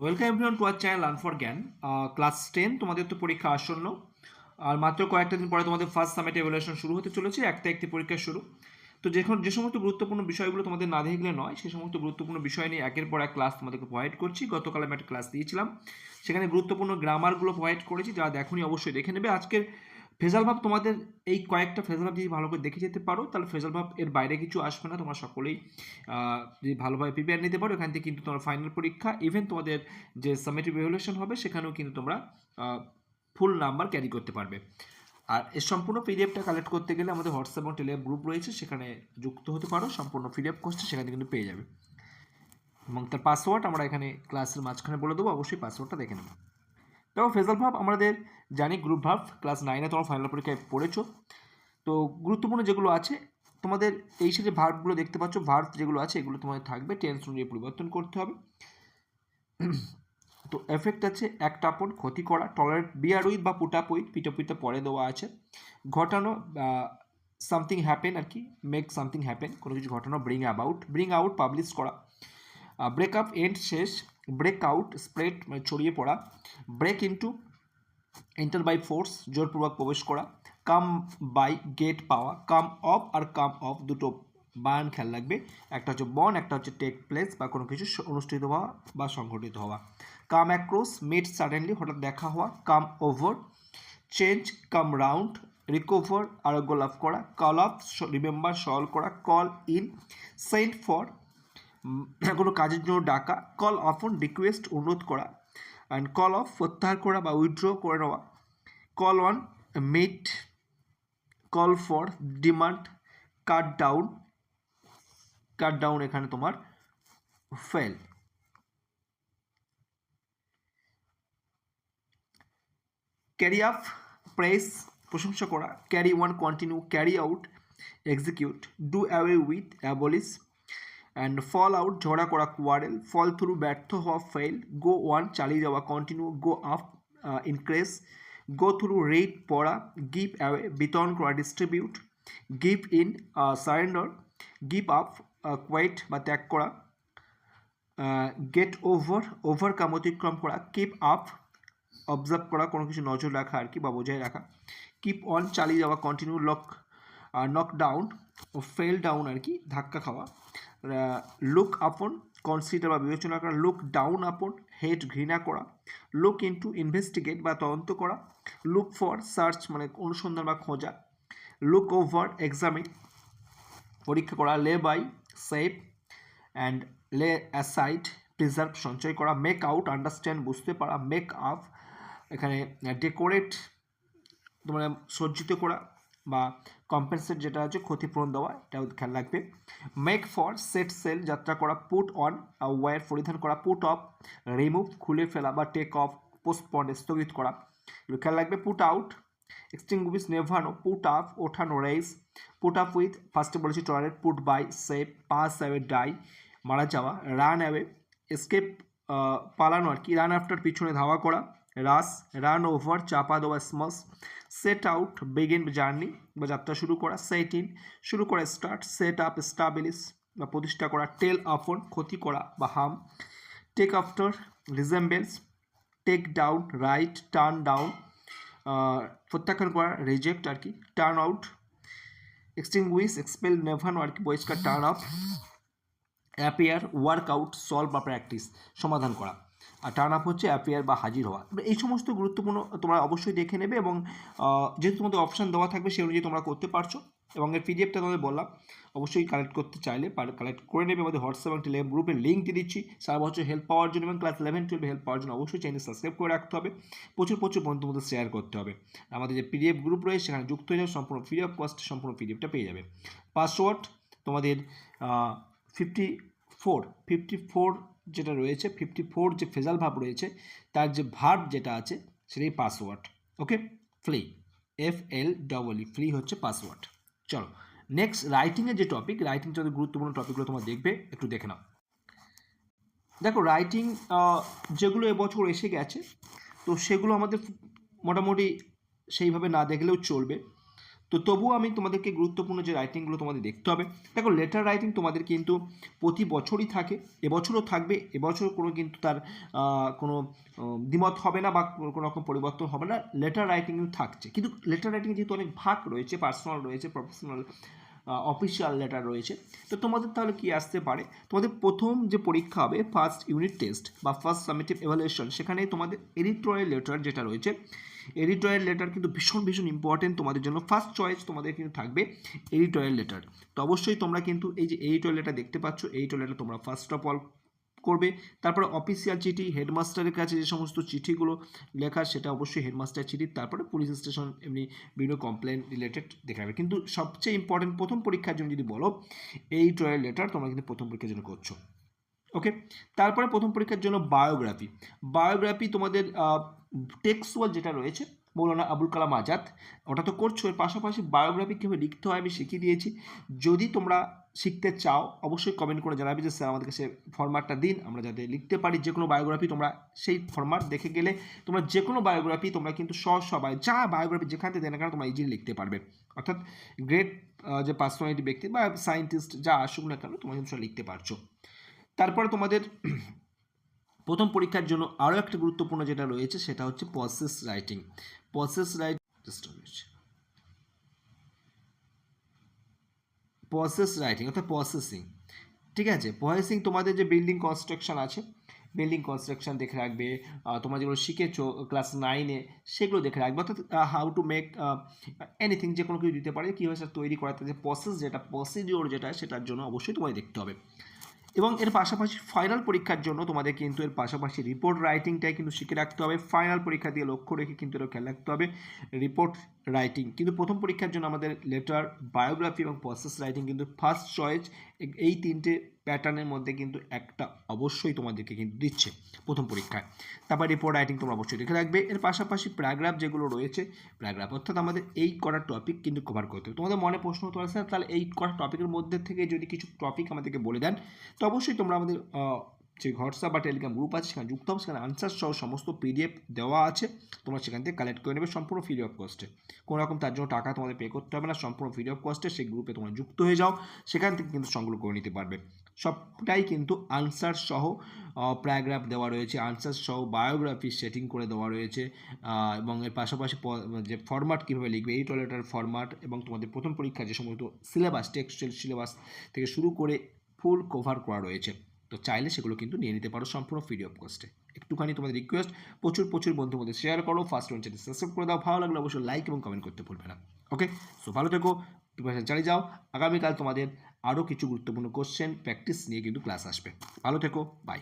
Welcome everyone to our channel learn for জ্ঞান। Class 10 তোমাদের তো পরীক্ষা আসন্ন, আর মাত্র কয়েকটা দিন পরে তোমাদের ফার্স্ট সামিট এভালুয়েশন শুরু হতে চলেছে, একটা একটি পরীক্ষা শুরু। তো যে সমস্ত গুরুত্বপূর্ণ বিষয়গুলো তোমাদের না দেখলে নয়, সেই সমস্ত গুরুত্বপূর্ণ বিষয় নিয়ে একের পর এক ক্লাস তোমাদেরকে প্রোভাইড করছি। গতকাল আমি একটা ক্লাস দিয়েছিলাম, সেখানে গুরুত্বপূর্ণ গ্রামারগুলো প্রোভাইড করেছি, যারা দেখোনি অবশ্যই দেখে নেবে। আজকের ফেজাল ভাব তোমাদের এই কয়েকটা ফেজাল ভাব যদি ভালো করে দেখে যেতে পারো, তাহলে ফেজাল ভাব এর বাইরে কিছু আসবে না। তোমরা সকলেই যদি ভালোভাবে প্রিপেয়ার নিতে পারো, এখান থেকে কিন্তু তোমার ফাইনাল পরীক্ষা, ইভেন তোমাদের যে সামেটিভ ইভ্যালুয়েশন হবে, সেখানেও কিন্তু তোমরা ফুল নাম্বার ক্যারি করতে পারবে। আর এর সম্পূর্ণ পিডিএফটা কালেক্ট করতে গেলে আমাদের হোয়াটসঅ্যাপ এবং টেলিগ্রাম গ্রুপ রয়েছে, সেখানে যুক্ত হতে পারো। সম্পূর্ণ পিডিএফ কোর্সটা সেখানে কিন্তু পেয়ে যাবে, এবং তার পাসওয়ার্ড আমরা এখানে ক্লাসের মাঝখানে বলে দেবো, অবশ্যই পাসওয়ার্ডটা দেখে নেবে। দেখো, ফেজাল ভাব আমাদের জানি গ্রুপ ভাব, ক্লাস 9-এ তোমার ফাইনাল পরীক্ষায় পড়েছো। তো গুরুত্বপূর্ণ যেগুলো আছে তোমাদের, এই যে ভার্বগুলো দেখতে পাচ্ছ, ভার্ব যেগুলো আছে এগুলো তোমাদের থাকবে, টেন্স অনুযায়ী পরিবর্তন করতে হবে। তো এফেক্ট আছে একটা আপন, ক্ষতি করা, টলারেট, বিয়ার উইথ বা পুট আপ উইথ, পিটা পরে দেওয়া আছে। ঘটানো, সামথিং হ্যাপেন আর কি, মেক সামথিং হ্যাপেন, কোনো কিছু ঘটানো। ব্রিং আউট পাবলিশ করা। ব্রেক আপ এন্ড শেষ। ব্রেক আউট স্প্রেড মানে ছড়িয়ে পড়া। Break into enter by force জোরপূর্বক প্রবেশ করা। কাম বাই গেট পাওয়া। কাম অফ আর কাম অফ দুটো বায়ান খেয়াল লাগবে, একটা হচ্ছে বর্ন, একটা হচ্ছে টেক প্লেস বা কোনো কিছু অনুষ্ঠিত হওয়া বা সংঘটিত হওয়া। কাম অ্যাক্রস মিট সাডেনলি হঠাৎ দেখা হওয়া। Come over change. Come round recover আরোগ্য লাভ করা। কল অফ রিমেম্বার সলভ করা। কল ইন সেন্ড ফর কোনো কাজের জন্য ডাকা। কল অফন রিকোয়েস্ট অনুরোধ করা। অ্যান্ড কল অফ প্রত্যাহার করা বা উইথড্র করে নেওয়া। Call on meet. Call for demand. Cut down এখানে তোমার ফেল। ক্যারি আপ প্রেস প্রশংসা করা। Carry on continue. Carry out execute. Do away with abolish. And fall out ঝগড়া করা কোয়ারেল। ফল থ্রু ব্যর্থ হওয়া ফেল। গো ওয়ান চালিয়ে যাওয়া continue. Go up increase. Go through read পড়া। গিভ অ্যাওয়ে বিতরণ করা distribute. Give in surrender. Give up quit বা ত্যাগ করা। গেট ওভারকাম অতিক্রম করা। কিপ আপ অবজার্ভ করা, কোনো কিছু নজর রাখা আর কি বা বজায় রাখা। কিপ অন চালিয়ে যাওয়া কন্টিনিউ। নক ডাউন ও ফেল ডাউন আর কি, ধাক্কা খাওয়া। লুক আপন কনসিডার বা বিবেচনা করা। লুক ডাউন আপন হেট ঘৃণা করা। লুক ইনটু ইনভেস্টিগেট বা তদন্ত করা। লুক ফর সার্চ মানে অনুসন্ধান বা খোঁজা। লুক ওভার এক্সামিন পরীক্ষা করা। লে বাই সেভ অ্যান্ড লে অ্যাসাইড প্রিজার্ভ সঞ্চয় করা। মেক আউট আন্ডারস্ট্যান্ড বুঝতে পারা। মেক আপ এখানে ডেকোরেট মানে সজ্জিত করা বা কম্পেনসেট যেটা আছে ক্ষতিপূরণ দেওয়া, এটাও খেয়াল রাখবে। মেক ফর সেট সেল যাত্রা করা। পুট অন ওয়্যার পরিধান করা। পুট অফ রিমুভ খুলে ফেলা বা টেক অফ পোস্টপন্ড স্থগিত করা, এগুলো খেয়াল রাখবে। পুট আউট এক্সটিংগুইশ নেভানো। পুট আপ ওঠানো রেইজ। পুট আপ উইথ ফার্স্টে বলেছি tolerate. Put by save pass away die মারা যাওয়া। রান অ্যাওয়ে এসকেপ পালানো আর কি। রান আফটার পিছনে ধাওয়া করা। রাস রান ওভার চাপা দেওয়া স্মাস। সেট আউট বিগিন জার্নি বা যাত্রা শুরু করা। সেট ইন শুরু করা স্টার্ট। সেট আপ স্টাবলিশ বা প্রতিষ্ঠা করা। টেল আপন ক্ষতি করা বা harm. Take after resembles. Take down write. Turn down প্রত্যাখ্যান করা রিজেক্ট আর কি। টার্ন আউট এক্সটিংগুইশ এক্সপেল নেভানো আর কি বহিষ্কার। Turn up appear work out solve বা প্র্যাকটিস সমাধান করা। আর টার্ন আপ হচ্ছে অ্যাপিয়ার বা হাজির হওয়া। এই সমস্ত গুরুত্বপূর্ণ তোমরা অবশ্যই দেখে নেবে, এবং যেহেতু তোমাদের অপশান দেওয়া থাকবে সেই অনুযায়ী তোমরা করতে পারছো। এবং এর পিডিএফটা তোমাদের বললাম, অবশ্যই কালেক্ট করতে চাইলে কালেক্ট করে নেবে। আমাদের হোয়াটসঅ্যাপ এবং টেলিগ্রাম গ্রুপের লিঙ্ক দিয়ে দিচ্ছি সারা বছর হেল্প পাওয়ার জন্য, এবং ক্লাস 11-12 হেল্প পাওয়ার জন্য অবশ্যই চ্যানেল সাবস্ক্রাইব করে রাখতে হবে। প্রচুর বন্ধুদের মধ্যে শেয়ার করতে হবে। আমাদের যে পিডিএফ গ্রুপ রয়েছে সেখানে যুক্ত হয়ে যাবে, সম্পূর্ণ ফ্রি অফ কস্ট সম্পূর্ণ পিডিএফটা পেয়ে যাবে। পাসওয়ার্ড তোমাদের 54 যেটা রয়েছে, 54 যে ফেজাল ভাব রয়েছে তার যে ভার্ব যেটা আছে সেটাই পাসওয়ার্ড। ওকে, ফ্লি FLEE ফ্লি হচ্ছে পাসওয়ার্ড। চলো নেক্সট রাইটিংয়ের যে টপিক, রাইটিং যত গুরুত্বপূর্ণ টপিকগুলো তোমরা দেখবে, একটু দেখে নাও। দেখো, রাইটিং যেগুলো এবছর এসে গেছে তো সেগুলো আমাদের মোটামুটি সেইভাবে না দেখলেও চলবে। তো তবুও আমি তোমাদেরকে গুরুত্বপূর্ণ যে রাইটিংগুলো তোমাদের দেখতে হবে। দেখো লেটার রাইটিং তোমাদের কিন্তু প্রতি বছরই থাকে, এবছরও থাকবে, এবছর কোনো কিন্তু তার কোনো দ্বিমত হবে না বা কোনো রকম পরিবর্তন হবে না, লেটার রাইটিং থাকছে। কিন্তু লেটার রাইটিং যেহেতু অনেক ভাগ রয়েছে, পার্সোনাল রয়েছে, প্রফেশনাল, অফিসিয়াল লেটার রয়েছে, তো তোমাদের তাহলে কি আসতে পারে, তোমাদের প্রথম যে পরীক্ষা হবে ফার্স্ট ইউনিট টেস্ট বা ফার্স্ট সামেটিভ এভালুয়েশন, সেখানে তোমাদের এডিটোরিয়াল লেটার যেটা রয়েছে, এডিটোরিয়াল লেটার কিন্তু ভীষণ ভীষণ ইম্পর্টেন্ট তোমাদের জন্য। ফার্স্ট চয়েস তোমাদের কিন্তু থাকবে এডিটোরিয়াল লেটার। তো অবশ্যই তোমরা কিন্তু এই যে এডিটোরিয়াল লেটার দেখতে পাচ্ছ, এডিটোরিয়াল লেটার তোমরা ফার্স্ট অফ অল করবে। তারপরে অফিসিয়াল চিঠি, হেডমাস্টারের কাছে যে সমস্ত চিঠিগুলো লেখা, সেটা অবশ্যই হেডমাস্টার চিঠি। তারপরে পুলিশ স্টেশন, এমনি বিভিন্ন কমপ্লেন রিলেটেড দেখাবে। কিন্তু সবচেয়ে ইম্পর্টেন্ট প্রথম পরীক্ষার জন্য যদি বলো, এডিটোরিয়াল লেটার তোমরা কিন্তু প্রথম পরীক্ষার জন্য করছো। ওকে, তারপরে প্রথম পরীক্ষার জন্য বায়োগ্রাফি। বায়োগ্রাফি তোমাদের টেক্সচুয়াল যেটা রয়েছে, মৌলানা আবুল কালাম আজাদ, ওটা তো করছো, এর পাশাপাশি বায়োগ্রাফি কীভাবে লিখতে হয় আমি শিখিয়ে দিয়েছি। যদি তোমরা শিখতে চাও অবশ্যই কমেন্ট করে জানাবে যে স্যার আমাদেরকে সে ফরম্যাটটা দিন, আমরা যাতে লিখতে পারি যে কোনো বায়োগ্রাফি। তোমরা সেই ফরম্যাট দেখে গেলে তোমরা যে কোনো বায়োগ্রাফি তোমরা কিন্তু সবাই যা বায়োগ্রাফি যেখান থেকে দেয় না কেন তোমরা ইজিলি লিখতে পারবে। অর্থাৎ গ্রেট যে পার্সোনালিটি ব্যক্তি বা সায়েন্টিস্ট যা আসুক না কেন তোমরা কিন্তু লিখতে পারছো। তারপরে তোমাদের প্রথম পরীক্ষার জন্য আরও একটা গুরুত্বপূর্ণ যেটা রয়েছে সেটা হচ্ছে প্রসেস রাইটিং। প্রসেস রাইটিং অর্থাৎ প্রসেসিং, ঠিক আছে। প্রসেসিং তোমাদের যে বিল্ডিং কনস্ট্রাকশন আছে, বিল্ডিং কনস্ট্রাকশন দেখে রাখবে, তোমরা যেগুলো শিখেছো ক্লাস 9-এ সেগুলো দেখে রাখবে। অর্থাৎ হাউ টু মেক এনিথিং, যে কোনো কিছু দিতে পারে, কীভাবে সেটা তৈরি করাতে, যে প্রসেস যেটা প্রসিডিওর যেটা, সেটার জন্য অবশ্যই তোমায় দেখতে হবে। এবং এর পাশাপাশি ফাইনাল পরীক্ষার জন্য তোমাদের কিন্তু এর পাশাপাশি রিপোর্ট রাইটিংটাই কিন্তু শিখে রাখতে হবে। ফাইনাল পরীক্ষা দিয়ে লক্ষ্য রেখে কিন্তু এটা খেয়াল রাখতে হবে রিপোর্ট রাইটিং। কিন্তু প্রথম পরীক্ষার জন্য আমাদের লেটার, বায়োগ্রাফি এবং প্রসেস রাইটিং কিন্তু ফার্স্ট চয়েস। এই তিনটে প্যাটার্নের মধ্যে কিন্তু একটা অবশ্যই তোমাদেরকে কিন্তু দিচ্ছে প্রথম পরীক্ষায়। তারপর রিপোর্ট রাইটিং তোমরা অবশ্যই লিখে রাখবে। এর পাশাপাশি প্যারাগ্রাফ যেগুলো রয়েছে, প্যারাগ্রাফ অর্থাৎ আমাদের এই কটা টপিক কিন্তু কভার করতে হবে। তোমাদের মনে প্রশ্ন হতে পারে স্যার তাহলে এই কটা টপিকের মধ্যে থেকে যদি কিছু টপিক আমাদেরকে বলে দেন, তো অবশ্যই তোমরা আমাদের যে হোয়াটসঅ্যাপ বা টেলিগ্রাম গ্রুপ আছে সেখানে যুক্ত হবে। সেখানে আনসার সহ সমস্ত পিডিএফ দেওয়া আছে, তোমরা সেখান থেকে কালেক্ট করে নেবে সম্পূর্ণ ফ্রি অফ কস্টে। কোনো রকম তার জন্য টাকা তোমাদের পে করতে হবে না, সম্পূর্ণ ফ্রি অফ কস্টে। সেই গ্রুপে তোমরা যুক্ত হয়ে যাও, সেখান থেকে কিন্তু সংগ্রহ করে নিতে পারবে। সবটাই কিন্তু আনসার সহ প্যারাগ্রাফ দেওয়া রয়েছে, আনসার সহ বায়োগ্রাফি সেটিং করে দেওয়া রয়েছে, এবং এর পাশাপাশি যে ফরম্যাট কীভাবে লিখবে, এই টয়লেটার ফরম্যাট, এবং তোমাদের প্রথম পরীক্ষার যে সমস্ত সিলেবাস, টেক্সচুয়াল সিলেবাস থেকে শুরু করে ফুল কভার করা রয়েছে। তো চাইলে সেগুলো কিন্তু নিয়ে নিতে পারো সম্পূর্ণ ফ্রি অফ কস্টে। একটুখানি তোমাদের রিকোয়েস্ট, প্রচুর বন্ধুর মধ্যে শেয়ার করো, ফার্স্ট ওয়ান চ্যানেল সাবস্ক্রাইব করে দাও, ভালো লাগলে অবশ্যই লাইক এবং কমেন্ট করতে ভুলবে না। ওকে, সো ভালো থেকো, প্রিপারেশন চালিয়ে যাও। আগামীকাল তোমাদের আরও কিছু গুরুত্বপূর্ণ কোশ্চেন প্র্যাকটিস নিয়ে কিন্তু ক্লাস আসবে। ভালো থেকো, বাই।